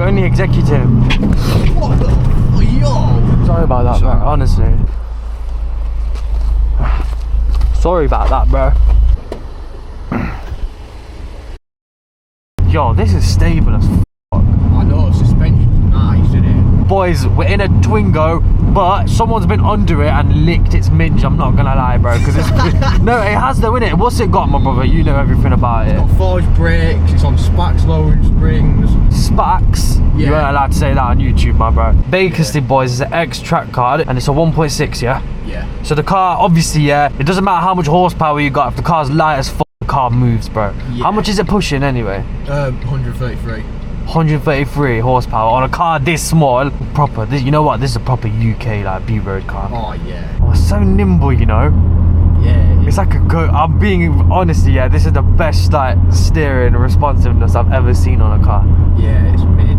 only executive. What the? Oh, yo! Sorry about that, bro. Honestly. Sorry about that, bro. Yo, this is stable as f***. I know, suspension's nice, isn't it? Boys, we're in a Twingo, but someone's been under it and licked its minge. I'm not gonna lie, bro, because it's no, it has though, innit? What's it got, my brother? You know everything about it. It's got forged brakes. It's on Spax lowering springs. Spax? Yeah. You weren't allowed to say that on YouTube, my bro. Bakersfield, boys, is an X-Track card, and it's a 1.6, yeah? Yeah. So the car, obviously, yeah, it doesn't matter how much horsepower you got. If the car's light as f***, the car moves, bro. Yeah. How much is it pushing anyway? 133. 133 horsepower on a car this small, proper. This, you know what? This is a proper UK like B-road car. Oh yeah. Oh, it's so nimble, you know. Yeah. It's like a go. I'm being honestly, yeah. This is the best like steering and responsiveness I've ever seen on a car. Yeah, it's mint.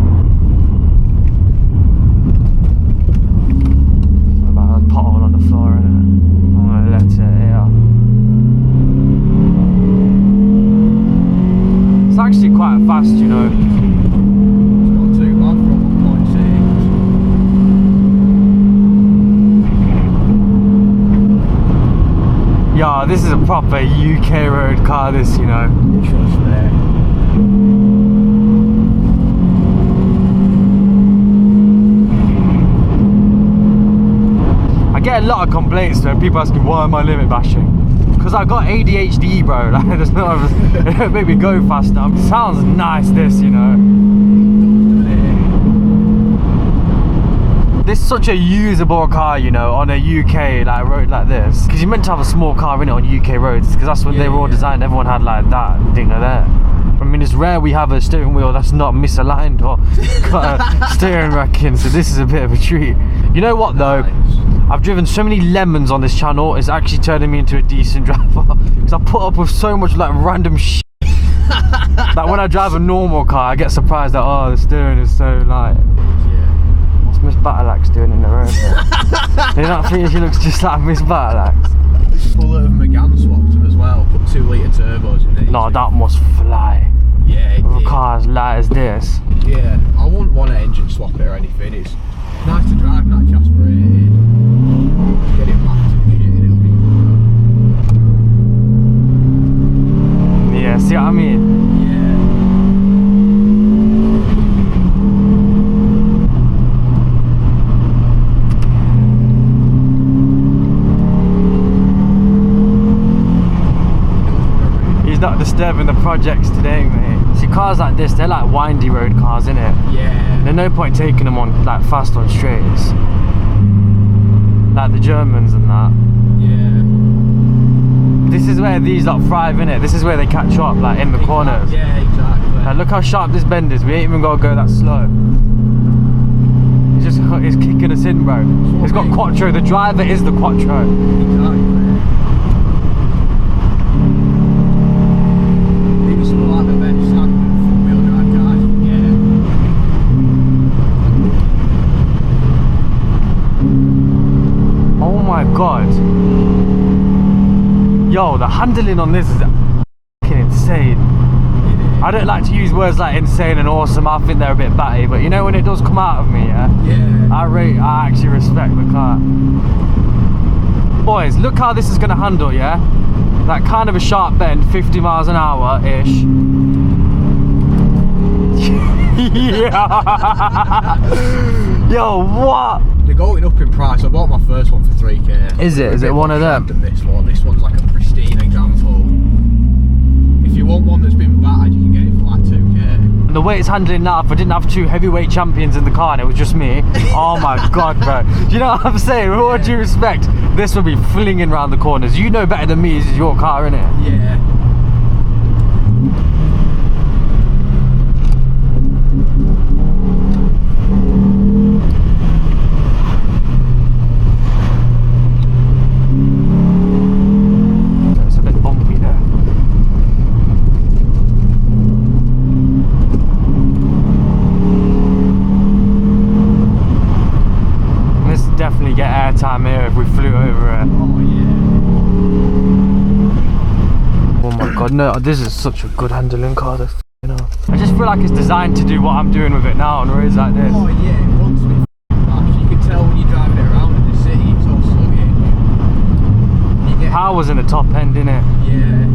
What about a pothole on the floor, innit? I'm gonna let it here. It's actually quite fast, you know. It's not too bad for a 1.6. Yeah, this is a proper UK road car, this, you know. Trust me. I get a lot of complaints though, people asking why am I limit bashing? Because I got ADHD, bro. Like, there's no, it don't make me go faster. It sounds nice, this, you know. This is such a usable car, you know, on a UK like road like this. Because you're meant to have a small car in it on UK roads. Because that's when they were all designed. Everyone had like that thing there. I mean, it's rare we have a steering wheel that's not misaligned or got a steering rack in. So this is a bit of a treat. You know what though? I've driven so many lemons on this channel, it's actually turning me into a decent driver. Because I put up with so much like random shit. Like when I drive a normal car, I get surprised that, oh, the steering is so light. Yeah. What's Miss Battleaxe doing in the road? Do you not think she looks just like Miss Battleaxe? Full of Megane swapped them as well. Put 2 litre turbos in there. No, that must fly. Yeah, it A did. car as light as this. Yeah, I wouldn't want to engine swap it or anything. It's nice to drive, not aspirated. Get it back to the shit, it'll be good. Yeah, see what I mean? Yeah. He's not disturbing the projects today, mate. See, cars like this, they're like windy road cars, innit? Yeah. There's no point taking them on like fast on straights. Like the Germans and that. Yeah. This is where these lot thrive, innit? This is where they catch up, like in the corners. Yeah, exactly. Like, look how sharp this bend is. We ain't even gotta go that slow. It's kicking us in, bro. It's got quattro. The driver is the quattro. Exactly. These are like the best standard front-wheel drive cars you can get. Oh my god. Yo, the handling on this is fucking insane. I don't like to use words like insane and awesome. I think they're a bit batty, but you know when it does come out of me, yeah? Yeah. I actually respect the car. Boys, look how this is gonna handle, yeah? Like kind of a sharp bend, 50 miles an hour-ish. Yeah. Yo, what? They're going up in price. I bought my first one for 3k. Is it? Is it one of them? Than this one. This one's like a pristine example. If you want one that's been battered, you can get it for like 2k. And the way it's handling now, if I didn't have 2 heavyweight champions in the car and it was just me, oh my god, bro. Do you know what I'm saying? With all due respect, this will be flinging around the corners. You know better than me, this is your car, innit? Yeah. It's a bit bumpy there. This would definitely get airtime here if we flew over it. Oh yeah. Oh my god, no, this is such a good handling car. You know, I just feel like it's designed to do what I'm doing with it now on roads like this. Oh yeah, it wants to be fast. You can tell when you're driving it around in the city, it's all sluggish. You get Power's in the top end, innit? Yeah.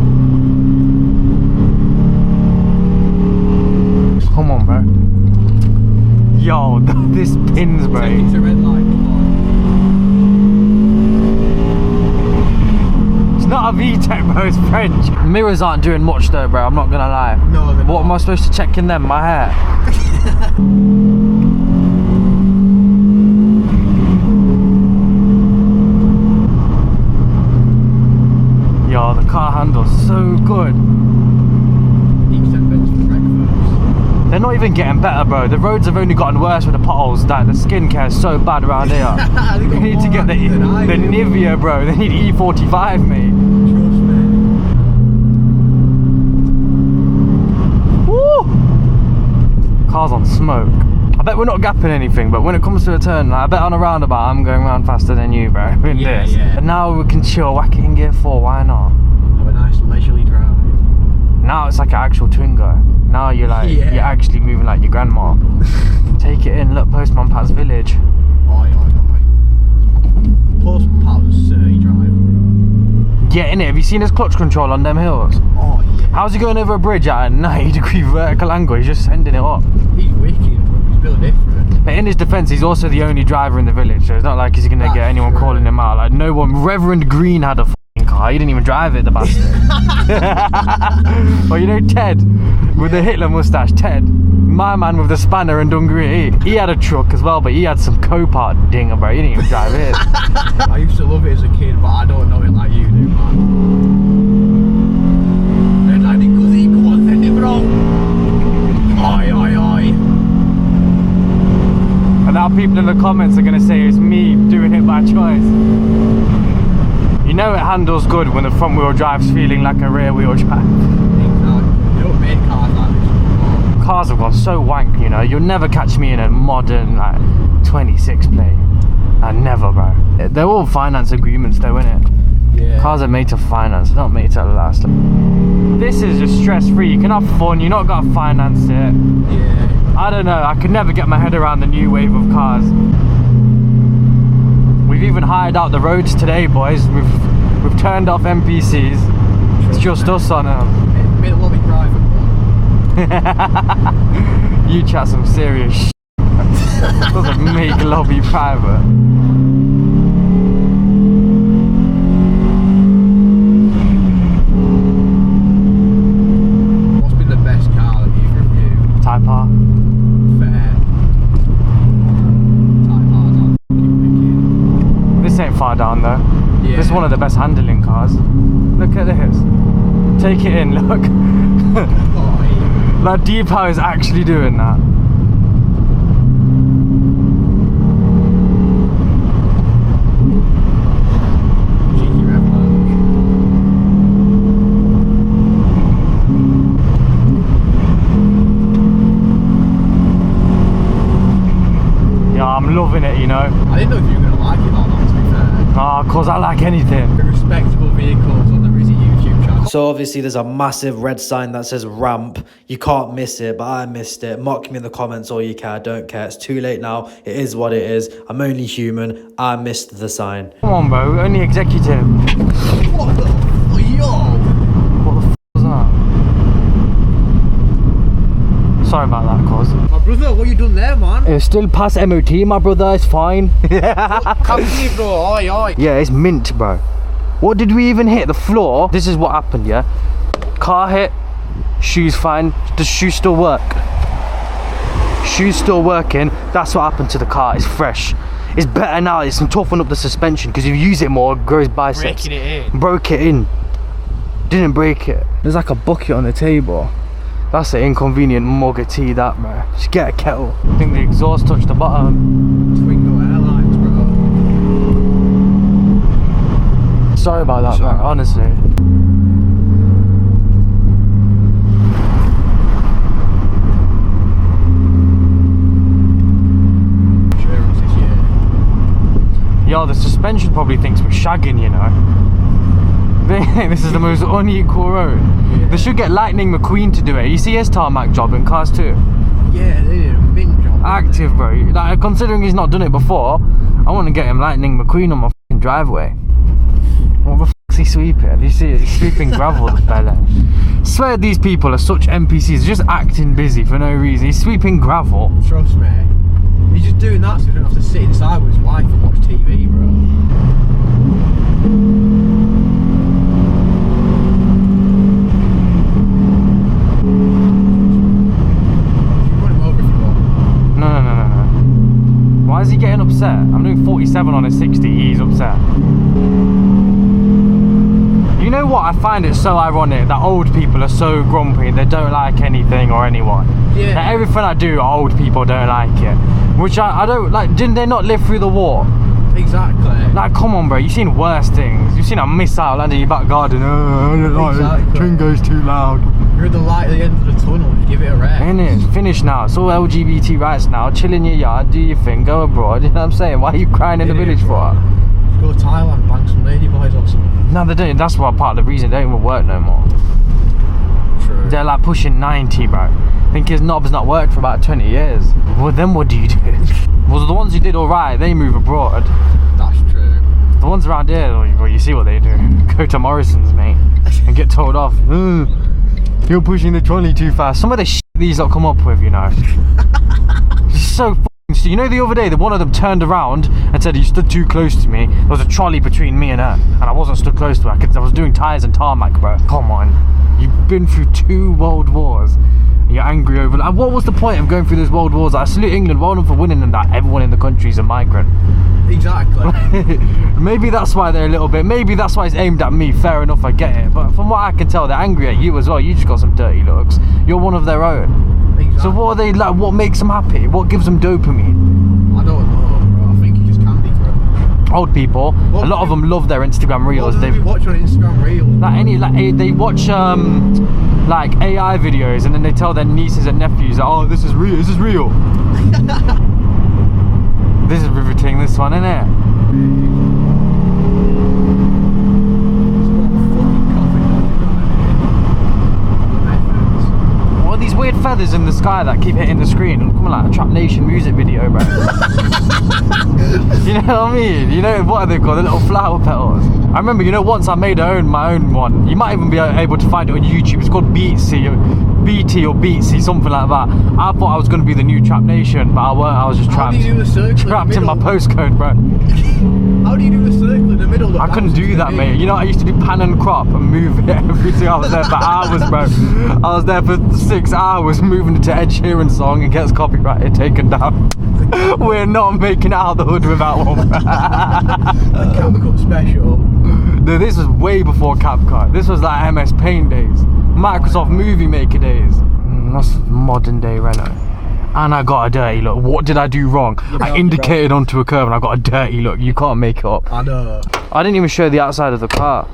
Come on, bro. Yo, this pins, bro. Take it to red light, come on. It's not a VTEC, bro, it's French. Mirrors aren't doing much though, bro, I'm not gonna lie. No, they're What not. am I supposed to check in them? My hair? Yo, the car handles so good. Each set bits for breakfast. They're not even getting better, bro. The roads have only gotten worse with the potholes. Like, the skin care is so bad around here. They You need to get the Nivea, bro. They need E45, mate. Trust me. Woo! Car's on smoke. I bet we're not gapping anything, but when it comes to a turn, I bet on a roundabout I'm going around faster than you, bro. In Yeah, this. yeah. And now we can chill, whack it in gear 4, why not? Have a nice leisurely drive. Now it's like an actual Twingo. Now you're like, Yeah. you're actually moving like your grandma. Take it in, look, Postman Pat's village. Oi. Post Pat's a sturdy driver, bro. Yeah, innit? Have you seen his clutch control on them hills? Oh yeah. How's he going over a bridge at a 90-degree vertical angle? He's just sending it up. He's wicked, bro. He's built different. But in his defence, he's also the only driver in the village, so it's not like he's gonna That's get anyone true. calling him out. Like, no one. Reverend Green had a f***ing car. He didn't even drive it, the bastard. Well, you know Ted with the Hitler mustache. Ted, my man with the spanner and dungaree. He had a truck as well, but he had some Copart dinger, bro. He didn't even drive it. I used to love it as a kid, but I don't know it like you do, man. Red lighting così, come on, send it, bro. Oi. And now people in the comments are gonna say it's me doing it by choice. You know it handles good when the front wheel drive's feeling like a rear wheel drive. Exactly. They don't make cars like this anymore. Cars have gone so wank, you know. You'll never catch me in a modern like 26 plate. Never, bro. They're all finance agreements though, innit? Yeah. Cars are made to finance, they're not made to last. This is just stress free. You can have fun, you're not gotta finance it. Yeah. I don't know, I could never get my head around the new wave of cars. We've even hired out the roads today, boys. We've turned off NPCs. It's just us on them. Made a lobby private, bro. You chat some serious shit. Doesn't make lobby private. What's been the best car that you've reviewed? Type R. Fair. Type R's are fucking wicked. This ain't far down though. Yeah. This is one of the best handling cars. Look at this. Take it in, look. Oi. Like D-Power is actually doing that. Cheeky red mark. Yeah, I'm loving it, you know. I didn't know if you were going to like it or not, to be fair. Ah, cause I like anything. Respectable vehicles on the Rizzy YouTube channel. So obviously there's a massive red sign that says ramp. You can't miss it, but I missed it. Mock me in the comments all you care. I don't care. It's too late now. It is what it is. I'm only human. I missed the sign. Come on, bro. Only executive. What the f***? Yo! What the f was that? Sorry about that, cause. My brother, what you done there, man? It's still past MOT, my brother. It's fine. Come here, bro. Oi. Yeah, it's mint, bro. What did we even hit? The floor? This is what happened, yeah? Car hit, shoes fine. Does shoes still work? Shoes still working. That's what happened to the car. It's fresh. It's better now. It's toughen up the suspension because if you use it more, it grows biceps. Breaking it in. Broke it in. Didn't break it. There's like a bucket on the table. That's an inconvenient mug of tea, that, bro. Just get a kettle. I think the exhaust touched the bottom. Twingo Airlines, bro. Sorry about that, bro, honestly. Insurance this year. Yo, the suspension probably thinks we're shagging, you know. This is the most unequal road. Yeah. They should get Lightning McQueen to do it. You see his tarmac job in Class 2? Yeah, they did a mint job. Active, bro. Like, considering he's not done it before, I want to get him Lightning McQueen on my fucking driveway. What the fuck's he sweeping? You see it? He's sweeping gravel, the fella. I swear these people are such NPCs, just acting busy for no reason. He's sweeping gravel. Trust me. He's just doing that so he don't have to sit inside with his wife and watch TV, bro. Why is he getting upset? I'm doing 47 on a 60, he's upset. You know what? I find it so ironic that old people are so grumpy, they don't like anything or anyone. Yeah. Like, everything I do, old people don't like it. Which I don't like. Didn't they not live through the war? Exactly. Like, come on, bro, you've seen worse things. You've seen a missile land in your back garden. Oh, I don't like it. Twingo's too loud. You're at the light at the end of the tunnel, just give it a rest. Ain't it? Finished now. It's all LGBT rights now. Chill in your yard, do your thing, go abroad. You know what I'm saying? Why are you crying in the village for? Go to Thailand, bang some ladyboys or something. No, they don't. That's what part of the reason they don't even work no more. True. They're like pushing 90, bro. I think his knob's not worked for about 20 years. Well, then what do you do? Well, the ones who did alright, they move abroad. That's true. The ones around here, well, you see what they do. Go to Morrison's, mate, and get told off. You're pushing the trolley too fast. Some of the shit these lot come up with, you know. It's so f***ing. You know, the other day, one of them turned around and said, "You stood too close to me." There was a trolley between me and her, and I wasn't stood close to her. I was doing tyres and tarmac, bro. Come on. You've been through 2 world wars. And you're angry over that. And what was the point of going through those world wars? I salute England, well done for winning them. That everyone in the country is a migrant. Exactly. Maybe that's why they're a little bit. Maybe that's why it's aimed at me. Fair enough, I get it. But from what I can tell, they're angry at you as well. You just got some dirty looks. You're one of their own. Exactly. So what are they like? What makes them happy? What gives them dopamine? I don't know, bro. I think you just candy crush. Old people. A lot of them love their Instagram reels. What do they watch on Instagram reels? They watch like AI videos, and then they tell their nieces and nephews, "Oh, this is real. This is real." This is riveting. This one, isn't it? What are these weird feathers in the sky that keep hitting the screen? I'm coming like a Trap Nation music video, bro. You know what I mean? You know, what are they called? The little flower petals. I remember, you know, once I made my own one. You might even be able to find it on YouTube. It's called BT or Beatsy, something like that. I thought I was going to be the new Trap Nation, but I weren't. I was just trapped. How do you do the circle trapped in my postcode, bro. How do you do the circle in the middle? I couldn't do that, mate. You know, I used to do pan and crop and move it everything. I was there for hours, bro. I was there for 6 hours moving it to Ed Sheeran's song and gets copyrighted, taken down. We're not making it out of the hood without one. The CapCut special. No, this was way before CapCut. This was like MS Paint days. Microsoft Movie Maker days. That's modern day Renault. And I got a dirty look. What did I do wrong? I indicated onto a curve and I got a dirty look. You can't make it up. I know. I didn't even show the outside of the car.